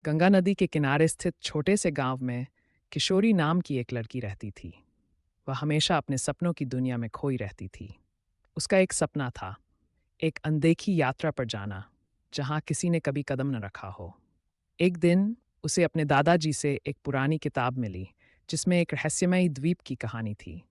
गंगा नदी के किनारे स्थित छोटे से गांव में किशोरी नाम की एक लड़की रहती थी। वह हमेशा अपने सपनों की दुनिया में खोई रहती थी। उसका एक सपना था, एक अनदेखी यात्रा पर जाना, जहां किसी ने कभी कदम न रखा हो। एक दिन उसे अपने दादाजी से एक पुरानी किताब मिली, जिसमें एक रहस्यमयी द्वीप की कहानी थी।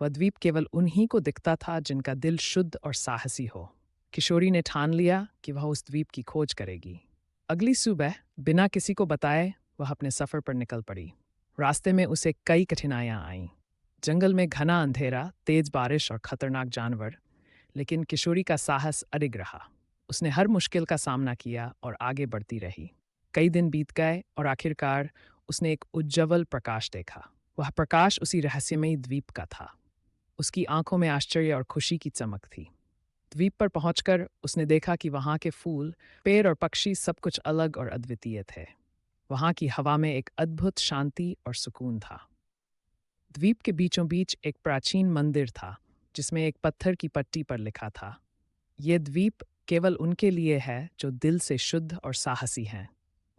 वह द्वीप केवल उन्हीं को दिखता था जिनका दिल शुद्ध और साहसी हो। किशोरी ने ठान लिया कि वह उस द्वीप की खोज करेगी। अगली सुबह बिना किसी को बताए वह अपने सफर पर निकल पड़ी। रास्ते में उसे कई कठिनाइयां आईं। जंगल में घना अंधेरा, तेज बारिश और खतरनाक जानवर, लेकिन किशोरी का साहस अडिग रहा। उसने हर मुश्किल का सामना किया और आगे बढ़ती रही। कई दिन बीत गए और आखिरकार उसने एक उज्जवल प्रकाश देखा। वह प्रकाश उसी रहस्यमयी द्वीप का था। उसकी आंखों में आश्चर्य और खुशी की चमक थी। द्वीप पर पहुंचकर उसने देखा कि वहां के फूल, पेड़ और पक्षी सब कुछ अलग और अद्वितीय थे। वहां की हवा में एक अद्भुत शांति और सुकून था। द्वीप के बीचों बीच एक प्राचीन मंदिर था, जिसमें एक पत्थर की पट्टी पर लिखा था, "यह द्वीप केवल उनके लिए है जो दिल से शुद्ध और साहसी हैं।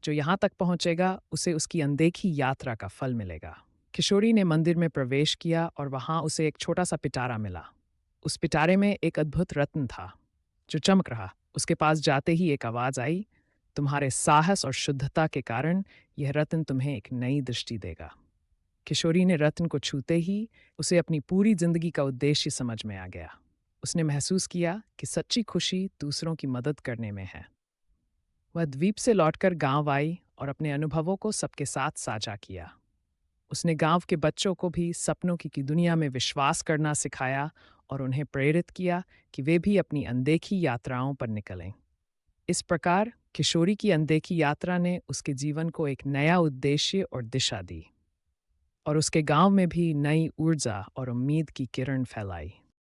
जो यहाँ तक पहुंचेगा उसे उसकी अनदेखी यात्रा का फल मिलेगा।" किशोरी ने मंदिर में प्रवेश किया और वहां उसे एक छोटा सा पिटारा मिला। उस पिटारे में एक अद्भुत रत्न था, जो चमक रहा। उसके पास जाते ही एक आवाज आई, "तुम्हारे साहस और शुद्धता के कारण यह रत्न तुम्हें एक नई दृष्टि देगा।" किशोरी ने रत्न को छूते ही उसे अपनी पूरी जिंदगी का उद्देश्य समझ में आ गया। उसने महसूस किया कि सच्ची खुशी दूसरों की मदद करने में है। वह द्वीप से लौटकर गांव आई और अपने अनुभवों को सबके साथ साझा किया। उसने गांव के बच्चों को भी सपनों की दुनिया में विश्वास करना सिखाया और उन्हें प्रेरित किया कि वे भी अपनी अनदेखी यात्राओं पर निकलें। इस प्रकार किशोरी की अनदेखी यात्रा ने उसके जीवन को एक नया उद्देश्य और दिशा दी, और उसके गांव में भी नई ऊर्जा और उम्मीद की किरण फैलाई।